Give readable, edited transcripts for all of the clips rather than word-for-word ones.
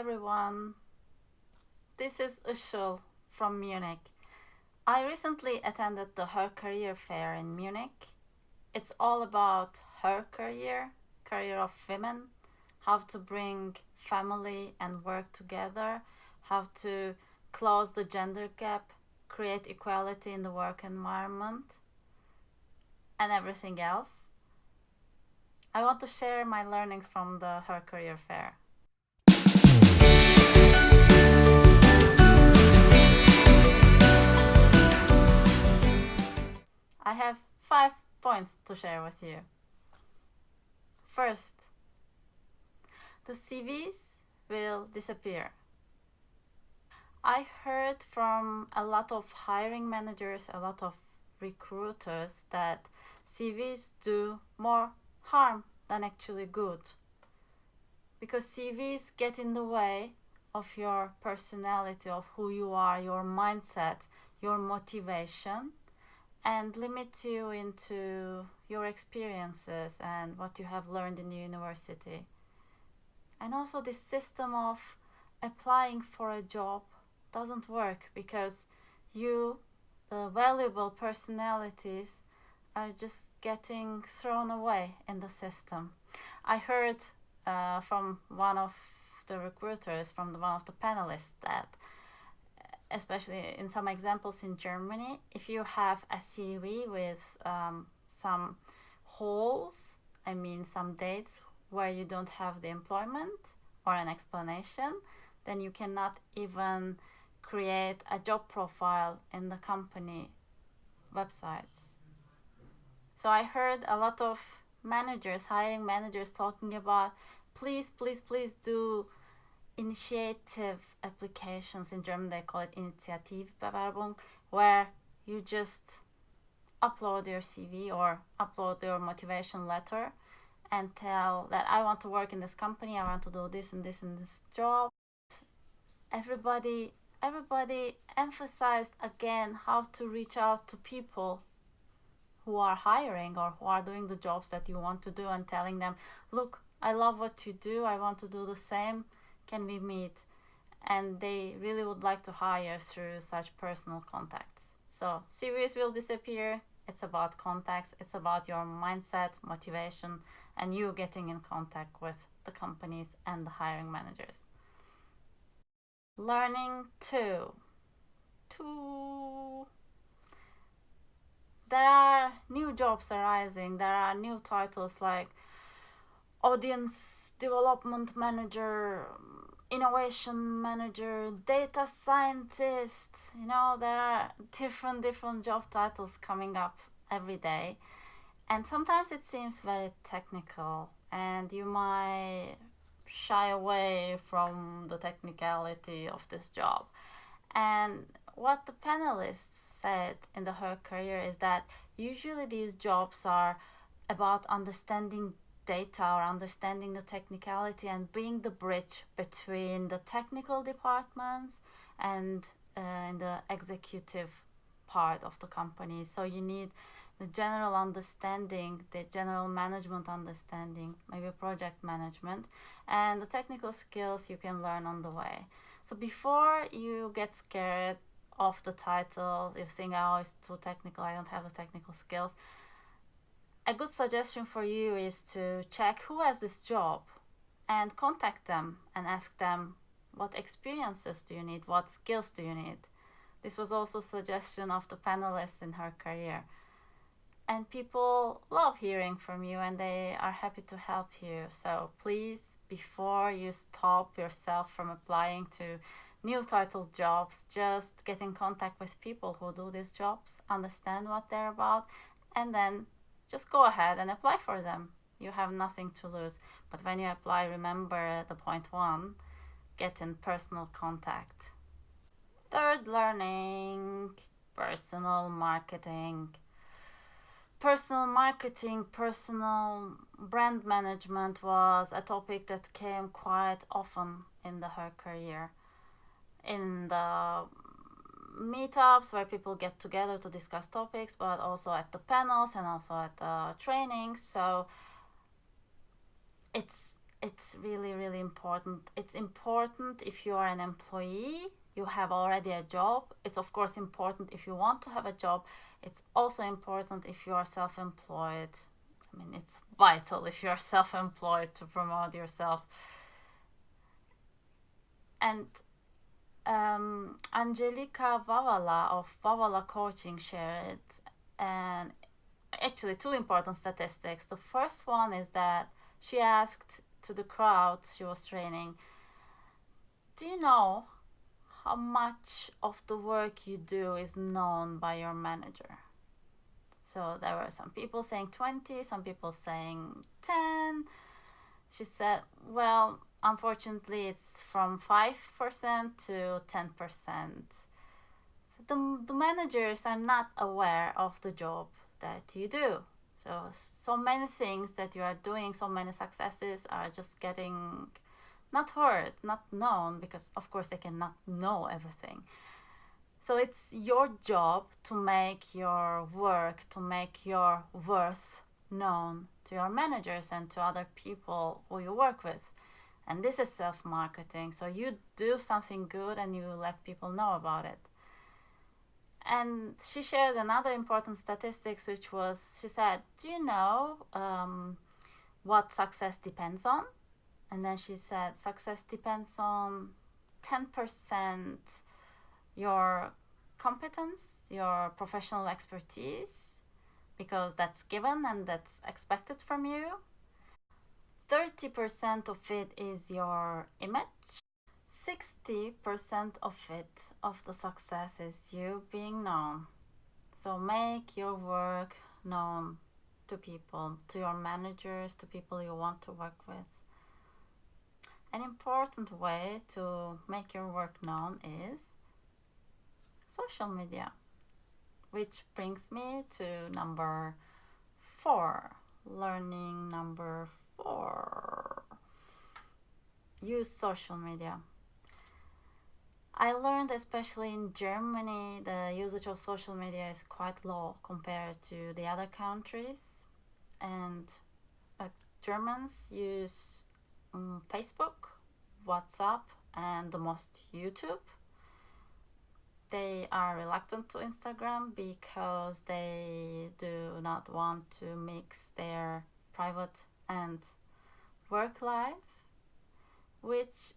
everyone. This is Ushul from Munich. I recently attended the HerCareer fair in Munich. It's all about HerCareer, career of women, how to bring family and work together, how to close the gender gap, create equality in the work environment, and everything else. I want to share my learnings from the HerCareer fair. I have 5 points to share with you. First, the CVs will disappear. I heard from a lot of hiring managers, a lot of recruiters, that CVs do more harm than actually good. Because CVs get in the way of your personality, of who you are, your mindset, your motivation, and limit you into your experiences and what you have learned in the university. And also this system of applying for a job doesn't work because you, the valuable personalities, are just getting thrown away in the system. I heard from one of the recruiters, from one of the panelists, that especially in some examples in Germany, if you have a CV with some holes, I mean some dates where you don't have the employment or an explanation, then you cannot even create a job profile in the company websites. So I heard a lot of managers, hiring managers, talking about please do initiative applications. In German they call it Initiativbewerbung, where you just upload your CV or upload your motivation letter and tell that I want to work in this company, I want to do this and this and this job. Everybody emphasized again how to reach out to people who are hiring or who are doing the jobs that you want to do, and telling them, look, I love what you do, I want to do the same, can we meet? And they really would like to hire through such personal contacts. So CVs will disappear. It's about contacts, it's about your mindset, motivation, and you getting in contact with the companies and the hiring managers. Learning 2. There are new jobs arising. There are new titles like audience development manager, innovation manager, data scientist. There are different job titles coming up every day, and sometimes it seems very technical and you might shy away from the technicality of this job. And what the panelists said in the HerCareer is that usually these jobs are about understanding data or understanding the technicality and being the bridge between the technical departments and the executive part of the company. So you need the general understanding, the general management understanding, maybe project management, and the technical skills you can learn on the way. So before you get scared of the title, you think, oh, it's too technical, I don't have the technical skills, a good suggestion for you is to check who has this job and contact them and ask them, what experiences do you need? What skills do you need? This was also a suggestion of the panelists in HerCareer. And people love hearing from you and they are happy to help you. So please, before you stop yourself from applying to new title jobs, just get in contact with people who do these jobs, understand what they're about, and then just go ahead and apply for them. You have nothing to lose. But when you apply, remember the point 1, get in personal contact. Third learning, personal marketing. Personal marketing, personal brand management was a topic that came quite often in the HerCareer. In the meetups where people get together to discuss topics, but also at the panels and also at the trainings. So it's it's really, really important. It's important if you are an employee, you have already a job. It's of course important if you want to have a job. It's also important if you are self-employed. I mean, it's vital if you are self-employed to promote yourself. And Angelika Vavala of Vavala Coaching shared, and actually two important statistics. The first one is that she asked to the crowd she was training, do you know how much of the work you do is known by your manager? So there were some people saying 20, some people saying 10. She said, well, unfortunately, it's from 5% to 10%. So the managers are not aware of the job that you do. So many things that you are doing, so many successes are just getting not heard, not known, because of course they cannot know everything. So it's your job to make your work, to make your worth known to your managers and to other people who you work with. And this is self-marketing. So you do something good and you let people know about it. And she shared another important statistics, which was, she said, do you know what success depends on? And then she said, success depends on 10% your competence, your professional expertise, because that's given and that's expected from you. 30% of it is your image. 60% of it, of the success, is you being known. So make your work known to people, to your managers, to people you want to work with. An important way to make your work known is social media, which brings me to number 4, learning number 4. Use social media. I learned, especially in Germany, the usage of social media is quite low compared to the other countries. And Germans use Facebook, WhatsApp, and the most YouTube. They are reluctant to Instagram because they do not want to mix their private and work life, which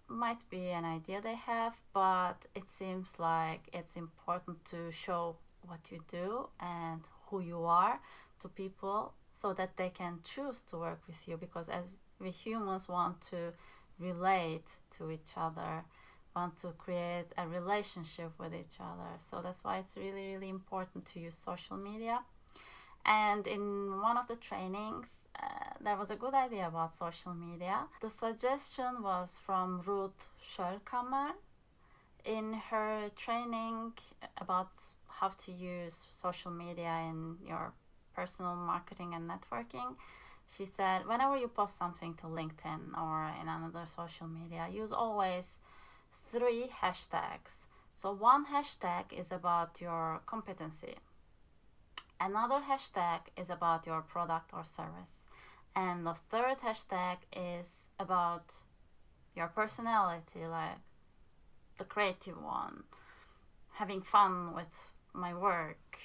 might be an idea they have, but it seems like it's important to show what you do and who you are to people so that they can choose to work with you, because as we humans want to relate to each other, want to create a relationship with each other. So that's why it's really, really important to use social media. And in one of the trainings, there was a good idea about social media. The suggestion was from Ruth Schöllhammer. In her training about how to use social media in your personal marketing and networking, she said, whenever you post something to LinkedIn or in another social media, use always 3 hashtags. So one hashtag is about your competency. Another hashtag is about your product or service. And the third hashtag is about your personality, like the creative one, having fun with my work,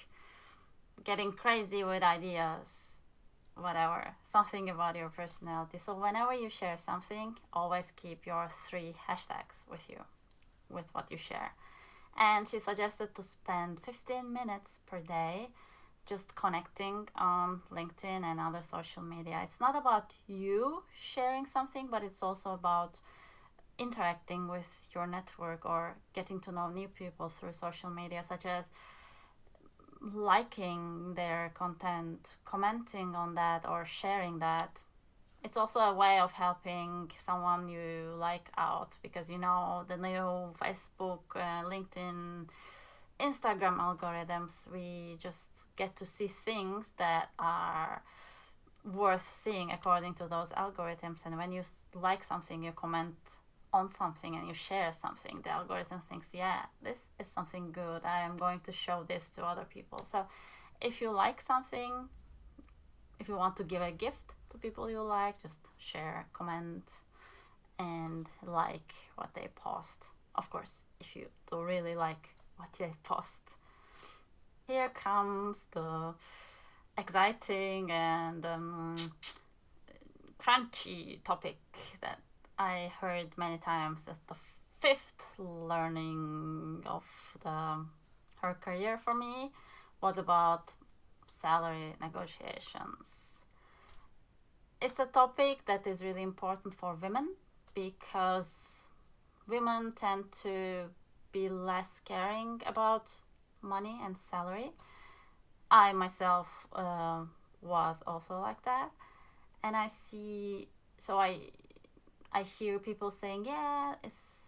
getting crazy with ideas, whatever, something about your personality. So whenever you share something, always keep your 3 hashtags with you, with what you share. And she suggested to spend 15 minutes per day just connecting on LinkedIn and other social media. It's not about you sharing something, but it's also about interacting with your network or getting to know new people through social media, such as liking their content, commenting on that, or sharing that. It's also a way of helping someone you like out, because you know the new Facebook, LinkedIn, Instagram algorithms, we just get to see things that are worth seeing according to those algorithms. And when you like something, you comment on something and you share something, the algorithm thinks, yeah, this is something good, I am going to show this to other people. So if you like something, if you want to give a gift, to people you like, just share, comment, and like what they post. Of course, if you do really like what they post. Here comes the exciting and crunchy topic that I heard many times, that the fifth learning of the HerCareer for me was about salary negotiations. It's a topic that is really important for women because women tend to be less caring about money and salary. I myself was also like that, and I hear people saying, yeah,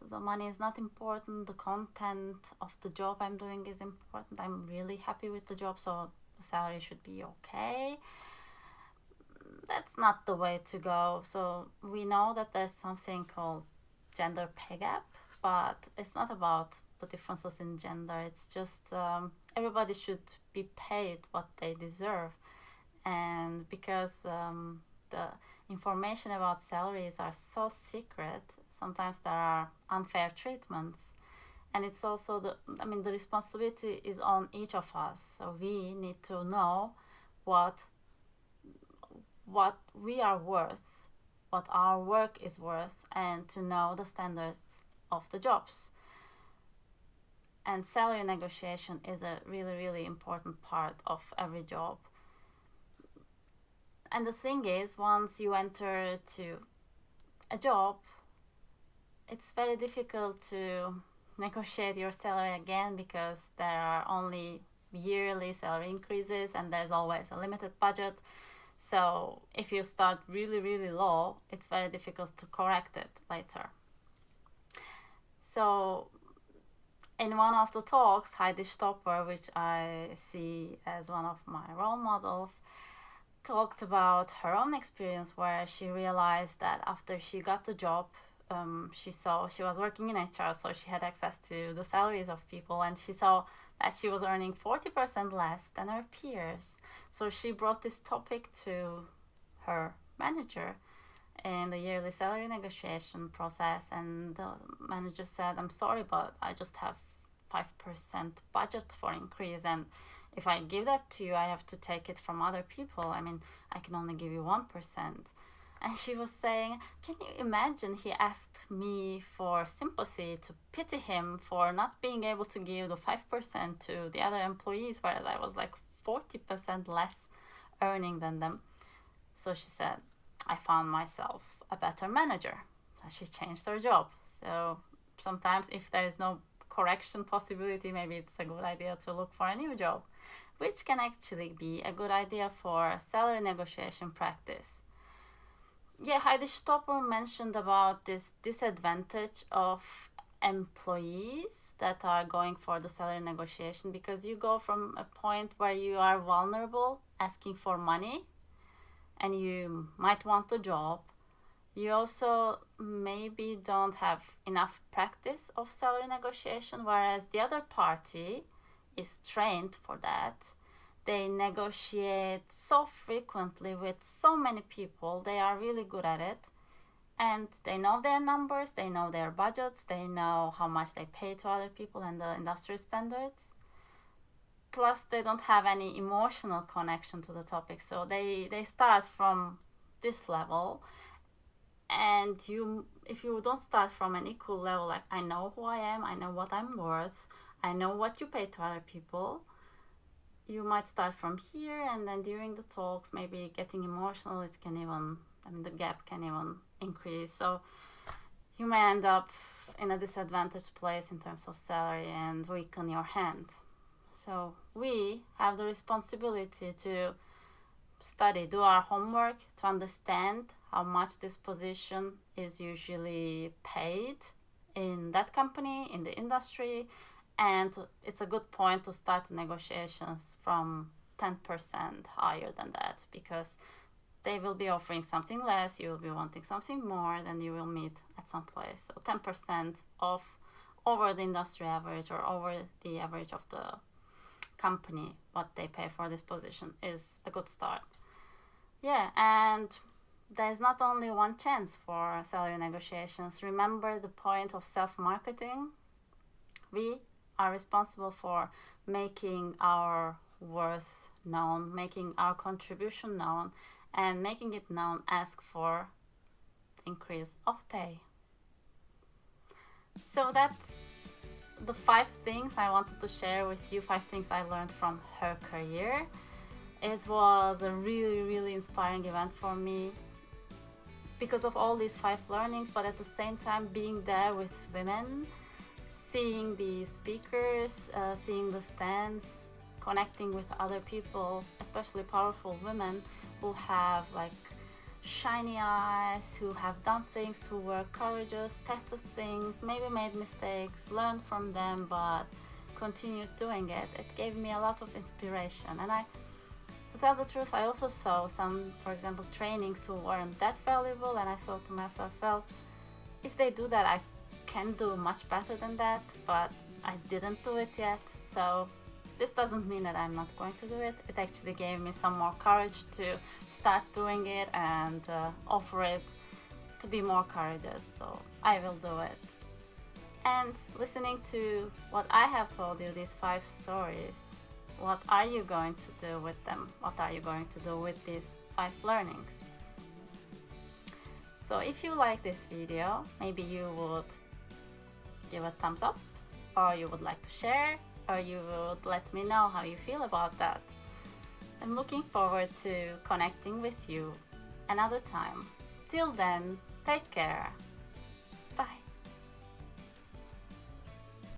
the money is not important, the content of the job I'm doing is important, I'm really happy with the job, so the salary should be okay. That's not the way to go. So we know that there's something called gender pay gap, but it's not about the differences in gender. It's just everybody should be paid what they deserve. And because the information about salaries are so secret, sometimes there are unfair treatments. And it's also the responsibility is on each of us. So we need to know what we are worth, what our work is worth, and to know the standards of the jobs. And salary negotiation is a really, really important part of every job. And the thing is, once you enter to a job, it's very difficult to negotiate your salary again, because there are only yearly salary increases and there's always a limited budget. So if you start really, really low, it's very difficult to correct it later. So in one of the talks, Heidi Stopper, which I see as one of my role models, talked about her own experience, where she realized that after she got the job, she was working in HR, so she had access to the salaries of people, and she saw that she was earning 40% less than her peers. So she brought this topic to her manager in the yearly salary negotiation process, and the manager said, I'm sorry, but I just have 5% budget for increase, and if I give that to you, I have to take it from other people. I mean, I can only give you 1%. And she was saying, can you imagine, he asked me for sympathy, to pity him for not being able to give the 5% to the other employees, whereas I was like 40% less earning than them. So she said, I found myself a better manager. And she changed her job. So sometimes if there is no correction possibility, maybe it's a good idea to look for a new job, which can actually be a good idea for salary negotiation practice. Yeah, Heidi Stopper mentioned about this disadvantage of employees that are going for the salary negotiation, because you go from a point where you are vulnerable, asking for money, and you might want the job. You also maybe don't have enough practice of salary negotiation, whereas the other party is trained for that. They negotiate so frequently with so many people, they are really good at it. And they know their numbers, they know their budgets, they know how much they pay to other people and the industry standards. Plus, they don't have any emotional connection to the topic, so they start from this level. And if you don't start from an equal level, like, I know who I am, I know what I'm worth, I know what you pay to other people, you might start from here, and then during the talks, maybe getting emotional, the gap can even increase. So you may end up in a disadvantaged place in terms of salary and weaken your hand. So we have the responsibility to study, do our homework, to understand how much this position is usually paid in that company, in the industry. And it's a good point to start negotiations from 10% higher than that, because they will be offering something less, you will be wanting something more, then you will meet at some place. So 10% off over the industry average, or over the average of the company, what they pay for this position, is a good start. Yeah, and there's not only one chance for salary negotiations. Remember the point of self-marketing? We are responsible for making our worth known, making our contribution known, and making it known. Ask for increase of pay. So that's the 5 things I wanted to share with you, 5 things I learned from HerCareer. It was a really, really inspiring event for me because of all these 5 learnings, but at the same time being there with women, seeing the speakers, seeing the stands, connecting with other people, especially powerful women who have like shiny eyes, who have done things, who were courageous, tested things, maybe made mistakes, learned from them, but continued doing it. It gave me a lot of inspiration. And to tell the truth, I also saw some, for example, trainings who weren't that valuable, and I thought to myself, well, if they do that, I can do much better than that, but I didn't do it yet. So this doesn't mean that I'm not going to do it. It actually gave me some more courage to start doing it and offer it to be more courageous. So I will do it. And listening to what I have told you, these 5 stories, what are you going to do with them? What are you going to do with these 5 learnings? So if you like this video, maybe you would give a thumbs up, or you would like to share, or you would let me know how you feel about that. I'm looking forward to connecting with you another time. Till then, take care.